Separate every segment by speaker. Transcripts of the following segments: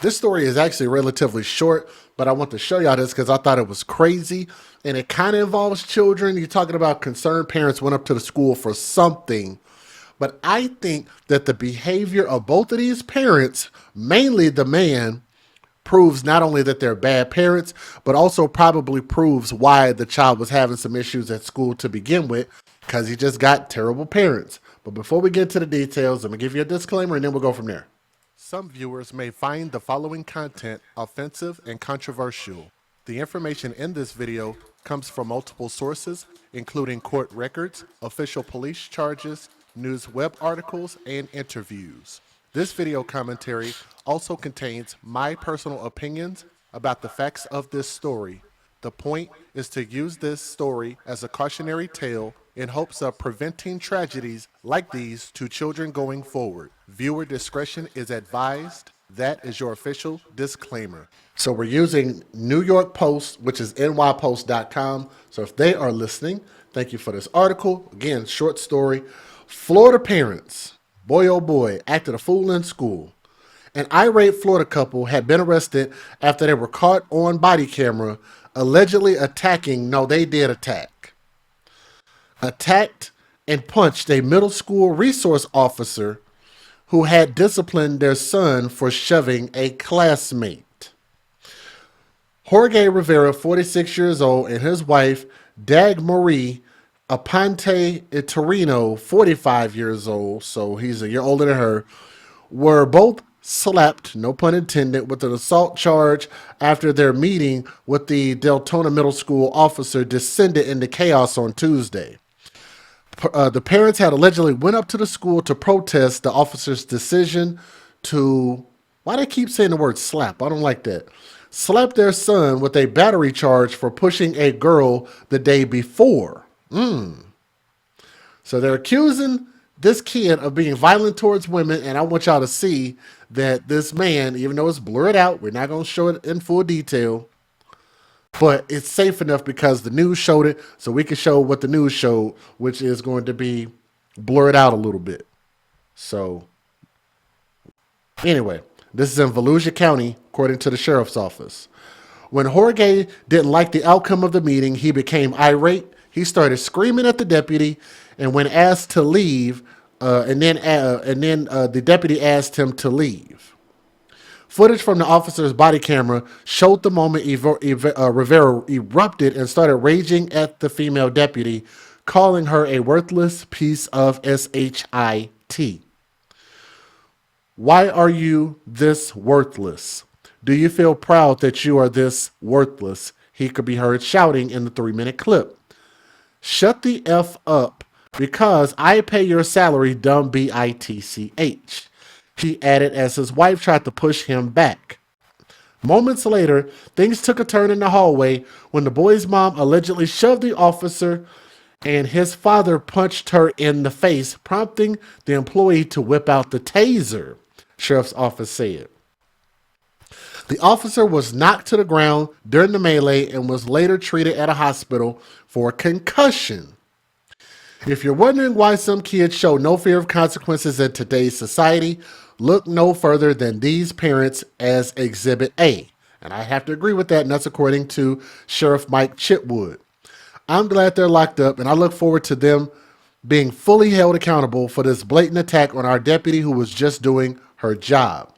Speaker 1: This story is actually relatively short, but I want to show y'all this because I thought it was crazy. And it kind of involves children. You're talking about concerned parents went up to the school for something. But I think that the behavior of both of these parents, mainly the man, proves not only that they're bad parents, but also probably proves why the child was having some issues at school to begin with, because he just got terrible parents. But before we get into the details, I'm going to give you a disclaimer and then we'll go from there. Some viewers may find the following content offensive and controversial. The information in this video comes from multiple sources, including court records, official police charges, news web articles, and interviews. This video commentary also contains my personal opinions about the facts of this story. The point is to use this story as a cautionary tale in hopes of preventing tragedies like these to children going forward. Viewer discretion is advised. That is your official disclaimer. So we're using New York Post, which is nypost.com. So if they are listening, thank you for this article. Again, short story. Florida parents, boy oh boy, acted a fool in school. An irate Florida couple had been arrested after they were caught on body camera allegedly attacking, no, they did attacked and punched a middle school resource officer who had disciplined their son for shoving a classmate. Jorge Rivera, 46 years old, and his wife, Dag Marie Aponte Torino, 45 years old, so he's a year older than her, were both slapped, no pun intended, with an assault charge after their meeting with the Deltona Middle School officer descended into chaos on Tuesday. The parents had allegedly went up to the school to protest the officer's decision to, why do they keep saying the word slap? I don't like that. Slap their son with a battery charge for pushing a girl the day before. So they're accusing this kid of being violent towards women, and I want y'all to see that this man, even though it's blurred out, we're not going to show it in full detail, but it's safe enough because the news showed it, so we can show what the news showed, which is going to be blurred out a little bit. So, anyway, this is in Volusia County, according to the sheriff's office. When Jorge didn't like the outcome of the meeting, he became irate. He started screaming at the deputy, and when asked to leave, the deputy asked him to leave. Footage from the officer's body camera showed the moment Rivera erupted and started raging at the female deputy, calling her a worthless piece of shit. Why are you this worthless? Do you feel proud that you are this worthless? He could be heard shouting in the 3-minute clip. Shut the F up because I pay your salary, dumb bitch. He added as his wife tried to push him back. Moments later, things took a turn in the hallway when the boy's mom allegedly shoved the officer and his father punched her in the face, prompting the employee to whip out the taser, sheriff's office said. The officer was knocked to the ground during the melee and was later treated at a hospital for concussion. If you're wondering why some kids show no fear of consequences in today's society, look no further than these parents as Exhibit A. And I have to agree with that, and that's according to Sheriff Mike Chitwood. I'm glad they're locked up, and I look forward to them being fully held accountable for this blatant attack on our deputy who was just doing her job.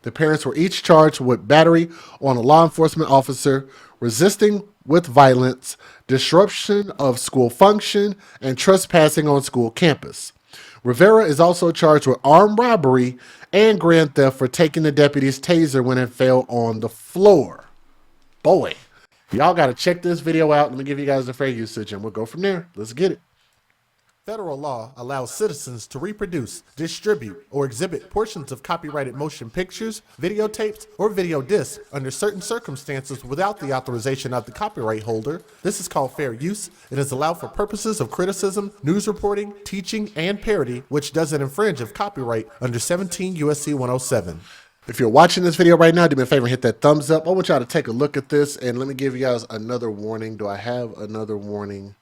Speaker 1: The parents were each charged with battery on a law enforcement officer, resisting with violence, disruption of school function, and trespassing on school campus. Rivera is also charged with armed robbery and grand theft for taking the deputy's taser when it fell on the floor. Boy, y'all got to check this video out. Let me give you guys the fair usage, and we'll go from there. Let's get it. Federal law allows citizens to reproduce, distribute, or exhibit portions of copyrighted motion pictures, videotapes, or video discs under certain circumstances without the authorization of the copyright holder. This is called fair use and is allowed for purposes of criticism, news reporting, teaching, and parody, which doesn't infringe of copyright under 17 U.S.C. 107. If you're watching this video right now, do me a favor and hit that thumbs up. I want y'all to take a look at this, and let me give you guys another warning. Do I have another warning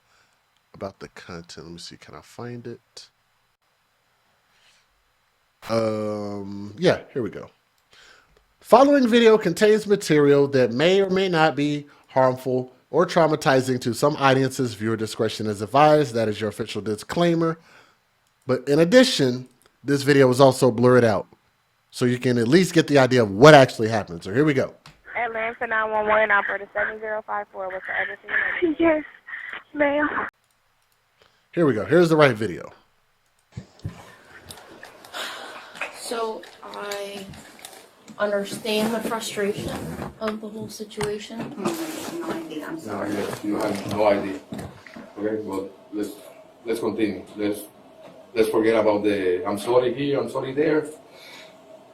Speaker 1: about the content? Let me see, can I find it? Yeah, here we go. Following video contains material that may or may not be harmful or traumatizing to some audiences. Viewer discretion is advised. That is your official disclaimer. But in addition, this video is also blurred out, so you can at least get the idea of what actually happened. So here we go.
Speaker 2: Atlanta 911, operator 7054. What's the address of your name?
Speaker 3: Yes, ma'am.
Speaker 1: Here we go. Here's the right video.
Speaker 4: So I understand the frustration of the whole situation.
Speaker 3: No idea, I'm sorry.
Speaker 5: You have no idea. Okay, well, let's continue. Let's forget about the I'm sorry here, I'm sorry there.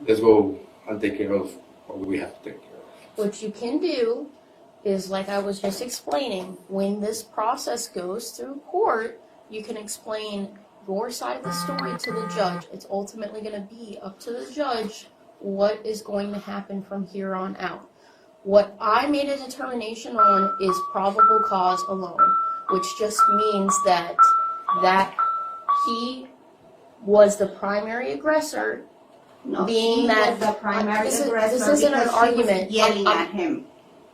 Speaker 5: Let's go and take care of what we have to take care of.
Speaker 4: What you can do is, like I was just explaining, when this process goes through court, you can explain your side of the story to the judge. It's ultimately going to be up to the judge what is going to happen from here on out. What I made a determination on is probable cause alone, which just means that he was the primary aggressor.
Speaker 3: No,
Speaker 4: Being
Speaker 3: she
Speaker 4: that
Speaker 3: was the primary
Speaker 4: this
Speaker 3: aggressor
Speaker 4: isn't an
Speaker 3: because she
Speaker 4: argument.
Speaker 3: was yelling at him.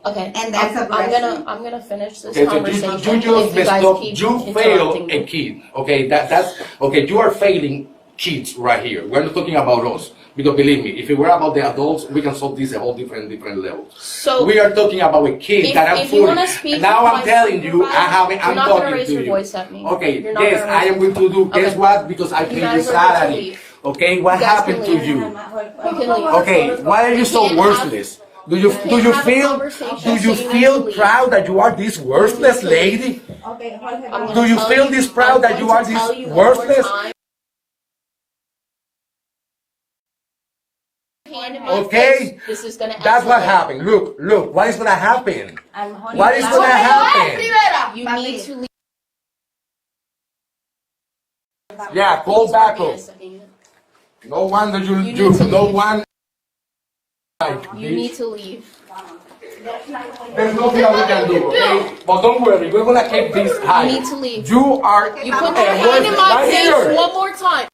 Speaker 4: Okay,
Speaker 3: And that's aggression.
Speaker 4: I'm gonna finish this
Speaker 5: Okay, so
Speaker 4: conversation.
Speaker 5: you just
Speaker 4: if you
Speaker 5: messed
Speaker 4: guys
Speaker 5: up.
Speaker 4: keep
Speaker 5: You
Speaker 4: interrupting
Speaker 5: failed
Speaker 4: me.
Speaker 5: a kid. Okay, that's okay. You are failing kids right here. We're not talking about us because believe me, if it were about the adults, we can solve this at a whole different level.
Speaker 4: So
Speaker 5: we are talking about a kid that I'm
Speaker 4: if you wanna
Speaker 5: 40.
Speaker 4: speak
Speaker 5: And now
Speaker 4: with
Speaker 5: I'm
Speaker 4: my
Speaker 5: telling you,
Speaker 4: supervisor,
Speaker 5: I'm
Speaker 4: you're not
Speaker 5: talking
Speaker 4: gonna raise
Speaker 5: to
Speaker 4: your
Speaker 5: you.
Speaker 4: voice at me.
Speaker 5: Okay,
Speaker 4: You're not
Speaker 5: yes,
Speaker 4: gonna
Speaker 5: I
Speaker 4: raise
Speaker 5: am going to do. Guess
Speaker 4: Okay.
Speaker 5: what? Because I
Speaker 4: You
Speaker 5: pay you
Speaker 4: guys are going to
Speaker 5: salary.
Speaker 4: leave.
Speaker 5: Okay, what
Speaker 4: You guys
Speaker 5: happened
Speaker 4: can
Speaker 5: to
Speaker 4: leave.
Speaker 5: you?
Speaker 4: You can leave.
Speaker 5: Okay, why are you so
Speaker 4: can't have-
Speaker 5: worthless? Do you
Speaker 4: can't have a
Speaker 5: feel
Speaker 4: conversation,
Speaker 5: do you
Speaker 4: so you
Speaker 5: feel
Speaker 4: need to leave.
Speaker 5: proud that you are this worthless lady?
Speaker 3: Okay,
Speaker 4: I'm
Speaker 5: Do
Speaker 4: gonna
Speaker 5: you
Speaker 4: tell
Speaker 5: feel this proud
Speaker 4: I'm
Speaker 5: that you
Speaker 4: going
Speaker 5: are
Speaker 4: to
Speaker 5: this
Speaker 4: tell you one more
Speaker 5: worthless?
Speaker 4: time. Hand in my
Speaker 5: Okay,
Speaker 4: face. This is gonna
Speaker 5: that's what
Speaker 4: escalate.
Speaker 5: happened. Look, what is gonna happen? What is
Speaker 4: That's
Speaker 5: gonna happen?
Speaker 4: You need to leave.
Speaker 5: Yeah, call back up.
Speaker 4: Yes,
Speaker 5: No wonder
Speaker 4: You need to
Speaker 5: no
Speaker 4: leave.
Speaker 5: one.
Speaker 4: You need to leave.
Speaker 5: There's nothing that we can do, okay? But don't worry, we're gonna keep this high.
Speaker 4: You need to leave.
Speaker 5: You are.
Speaker 4: You put your hand in my
Speaker 5: right
Speaker 4: face
Speaker 5: here.
Speaker 4: one more time.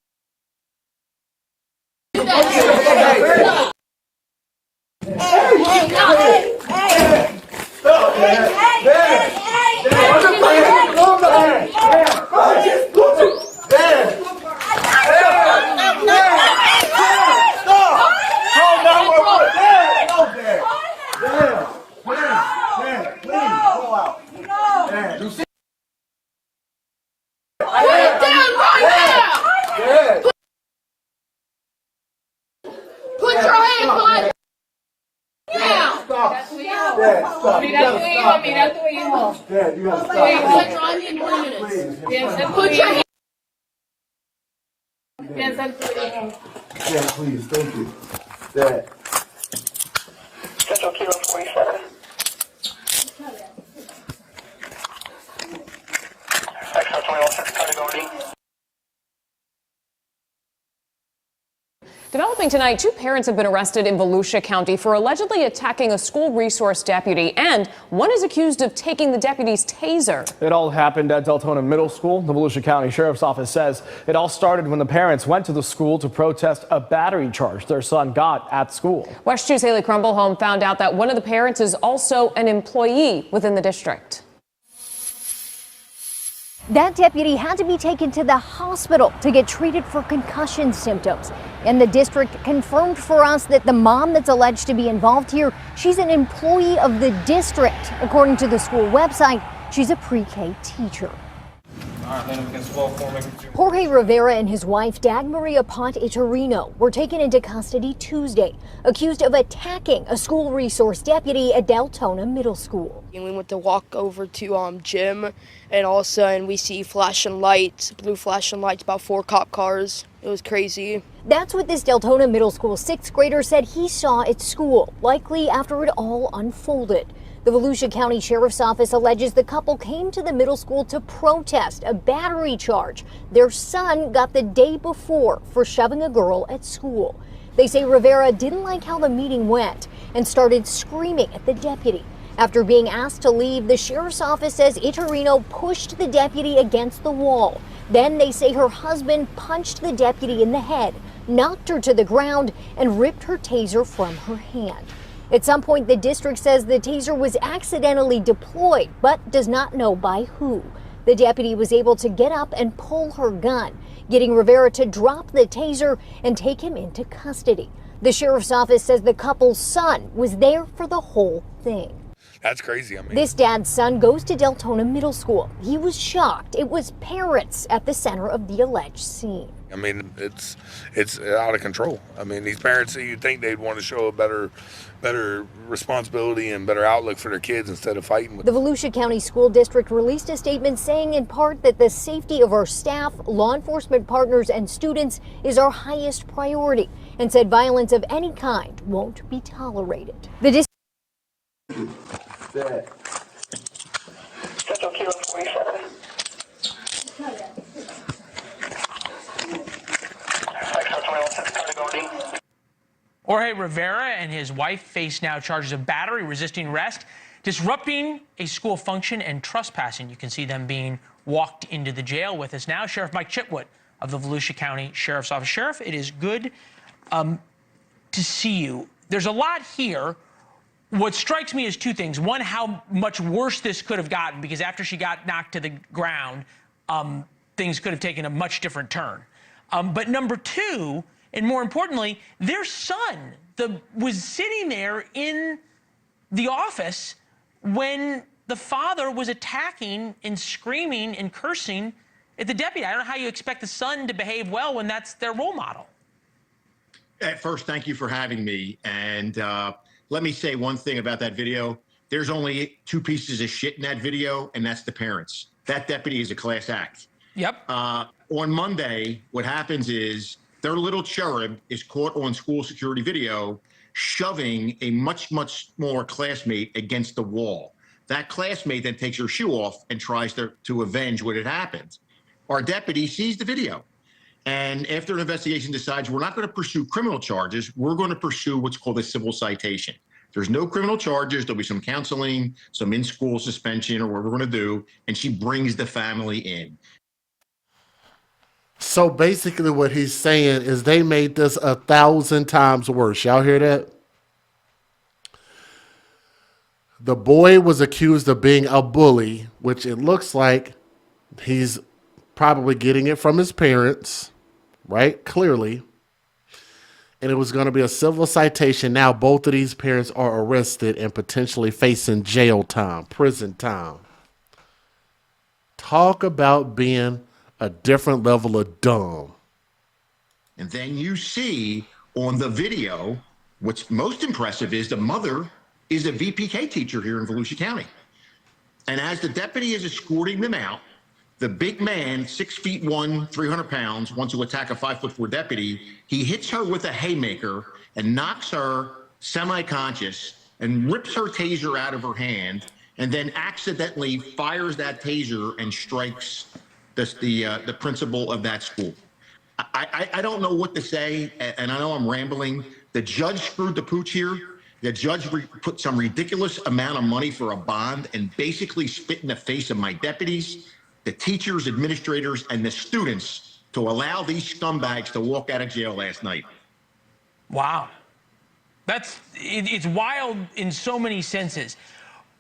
Speaker 4: Put your hand on it.
Speaker 6: Mira tu hijo.
Speaker 5: Dad, you gotta stop.
Speaker 4: Drive me in 20 minutes.
Speaker 6: Piensa en tu
Speaker 4: Put your
Speaker 6: hijo.
Speaker 4: hand.
Speaker 6: Piensa en tu hijo.
Speaker 5: Dad, please, thank you. Dad.
Speaker 2: Central Kilo 47. Extra 21, category.
Speaker 7: Developing tonight, two parents have been arrested in Volusia County for allegedly attacking a school resource deputy, and one is accused of taking the deputy's taser.
Speaker 8: It all happened at Deltona Middle School. The Volusia County Sheriff's Office says it all started when the parents went to the school to protest a battery charge their son got at school.
Speaker 7: West 2's Haley Crumblehome found out that one of the parents is also an employee within the district.
Speaker 9: That deputy had to be taken to the hospital to get treated for concussion symptoms. And the district confirmed for us that the mom that's alleged to be involved here, she's an employee of the district. According to the school website, she's a pre-K teacher. Jorge Rivera and his wife, Dagmaria Pot Iturino, were taken into custody Tuesday, accused of attacking a school resource deputy at Deltona Middle School.
Speaker 10: And we went to walk over to Jim, and all of a sudden we see flashing lights, blue flashing lights, about 4 cop cars. It was crazy.
Speaker 9: That's what this Deltona Middle School 6th grader said he saw at school, likely after it all unfolded. The Volusia County Sheriff's Office alleges the couple came to the middle school to protest a battery charge their son got the day before for shoving a girl at school. They say Rivera didn't like how the meeting went and started screaming at the deputy. After being asked to leave, the sheriff's office says Iturino pushed the deputy against the wall. Then they say her husband punched the deputy in the head. knocked her to the ground, and ripped her taser from her hand. At some point, the district says the taser was accidentally deployed, but does not know by who. The deputy was able to get up and pull her gun, getting Rivera to drop the taser and take him into custody. The sheriff's office says the couple's son was there for the whole thing.
Speaker 11: That's crazy. I mean,
Speaker 9: This dad's son goes to Deltona Middle School. He was shocked. It was parents at the center of the alleged scene.
Speaker 11: I mean, it's out of control. I mean, these parents, you'd think they'd want to show a better responsibility and better outlook for their kids instead of fighting with
Speaker 9: The Volusia County School District released a statement saying in part that the safety of our staff, law enforcement partners, and students is our highest priority, and said violence of any kind won't be tolerated. The
Speaker 12: Jorge Rivera and his wife face now charges of battery, resisting arrest, disrupting a school function, and trespassing. You can see them being walked into the jail. With us now, Sheriff Mike Chitwood of the Volusia County Sheriff's Office. Sheriff, it is good to see you. There's a lot here. What strikes me is two things. One, how much worse this could have gotten, because after she got knocked to the ground, things could have taken a much different turn. But number two, and more importantly, their son was sitting there in the office when the father was attacking and screaming and cursing at the deputy. I don't know how you expect the son to behave well when that's their role model.
Speaker 13: At first, thank you for having me. And let me say one thing about that video. There's only two pieces of shit in that video, and that's the parents. That deputy is a class act.
Speaker 12: Yep.
Speaker 13: On Monday, what happens is their little cherub is caught on school security video shoving a much, much smaller classmate against the wall. That classmate then takes her shoe off and tries to avenge what had happened. Our deputy sees the video. And after an investigation decides we're not going to pursue criminal charges, we're going to pursue what's called a civil citation. There's no criminal charges. There'll be some counseling, some in-school suspension, or what we're going to do. And she brings the family in.
Speaker 1: So basically what he's saying is they made this 1,000 times worse. Y'all hear that? The boy was accused of being a bully, which it looks like he's probably getting it from his parents, right? Clearly. And it was going to be a civil citation. Now both of these parents are arrested and potentially facing jail time, prison time. Talk about being a different level of dumb.
Speaker 13: And then you see on the video, what's most impressive is the mother is a VPK teacher here in Volusia County. And as the deputy is escorting them out, the big man, 6'1", 300 pounds, wants to attack a 5'4" deputy. He hits her with a haymaker and knocks her semi-conscious and rips her taser out of her hand, and then accidentally fires that taser and strikes the principal of that school. I don't know what to say, and I know I'm rambling. The judge screwed the pooch here. The judge put some ridiculous amount of money for a bond and basically spit in the face of my deputies, the teachers, administrators, and the students to allow these scumbags to walk out of jail last night.
Speaker 12: Wow. It's wild in so many senses.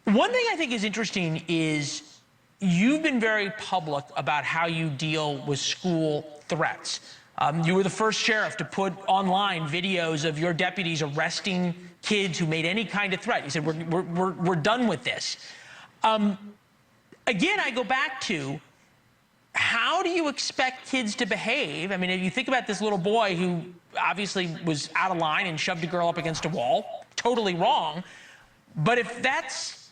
Speaker 12: One thing I think is interesting is you've been very public about how you deal with school threats. You were the first sheriff to put online videos of your deputies arresting kids who made any kind of threat. You said, we're done with this. Again, I go back to, how do you expect kids to behave? I mean, if you think about this little boy who obviously was out of line and shoved a girl up against a wall, totally wrong. But if that's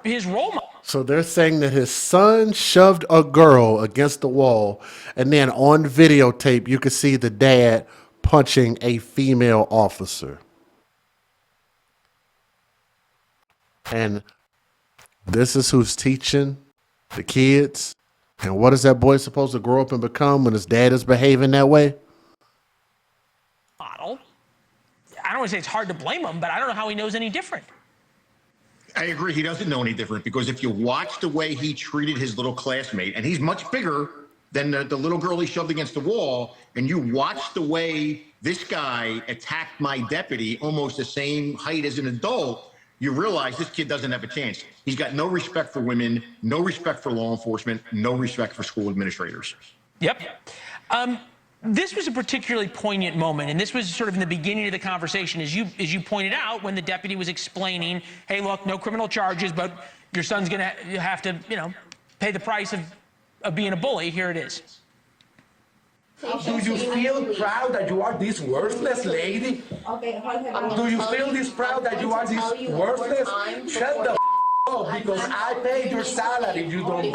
Speaker 12: his role model.
Speaker 1: So they're saying that his son shoved a girl against the wall, and then on videotape, you could see the dad punching a female officer. And this is who's teaching the kids. And what is that boy supposed to grow up and become when his dad is behaving that way?
Speaker 12: Model. I don't want to say it's hard to blame him, but I don't know how he knows any different.
Speaker 13: I agree. He doesn't know any different, because if you watch the way he treated his little classmate, and he's much bigger than the little girl he shoved against the wall, and you watch the way this guy attacked my deputy, almost the same height as an adult, you realize this kid doesn't have a chance. He's got no respect for women, no respect for law enforcement, no respect for school administrators.
Speaker 12: Yep. This was a particularly poignant moment, and this was sort of in the beginning of the conversation, as you pointed out, when the deputy was explaining, hey, look, no criminal charges, but your son's going to have to, pay the price of being a bully. Here it is.
Speaker 14: Do you feel proud that you are this worthless lady? Do you feel this proud that you are this worthless? Shut the up, because I pay your salary. You don't.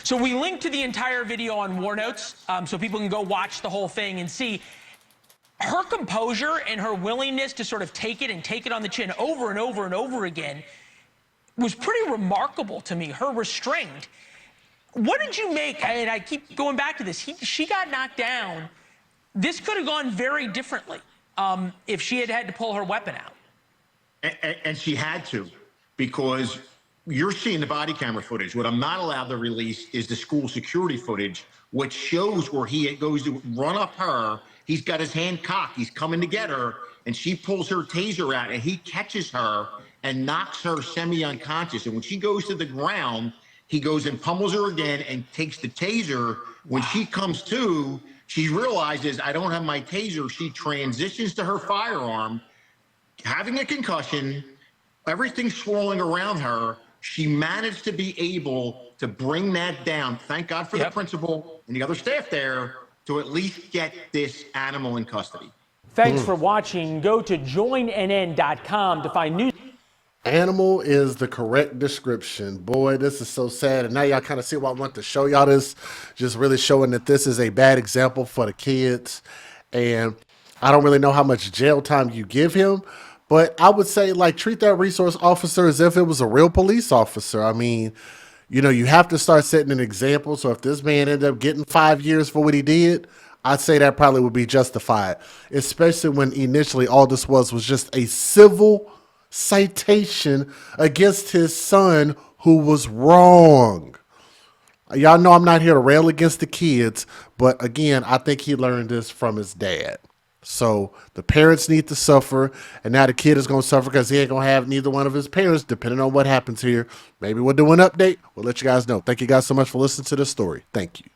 Speaker 12: So we link to the entire video on War Notes, so people can go watch the whole thing and see her composure and her willingness to sort of take it on the chin over and over and over again was pretty remarkable to me. Her restraint. What did you make? And I keep going back to this. She got knocked down. This could have gone very differently if she had had to pull her weapon out.
Speaker 13: And she had to, because you're seeing the body camera footage. What I'm not allowed to release is the school security footage, which shows where he goes to run up her. He's got his hand cocked. He's coming to get her, and she pulls her taser out, and he catches her and knocks her semi-unconscious. And when she goes to the ground, he goes and pummels her again and takes the taser. When she comes to, she realizes, I don't have my taser. She transitions to her firearm, having a concussion, everything swirling around her. She managed to be able to bring that down. Thank God for the principal and the other staff there to at least get this animal in custody.
Speaker 12: Thanks for watching. Go to joinnn.com to find news.
Speaker 1: Animal is the correct description. Boy, this is so sad. And now y'all kind of see why I want to show y'all this. Just really showing that this is a bad example for the kids. And I don't really know how much jail time you give him. But I would say, like, treat that resource officer as if it was a real police officer. I mean, you have to start setting an example. So if this man ended up getting 5 years for what he did, I'd say that probably would be justified. Especially when initially all this was just a civil citation against his son who was wrong. Y'all know I'm not here to rail against the kids, but again, I think he learned this from his dad. So the parents need to suffer, and now the kid is going to suffer because he ain't going to have neither one of his parents, depending on what happens here. Maybe we'll do an update. We'll let you guys know. Thank you guys so much for listening to this story. Thank you.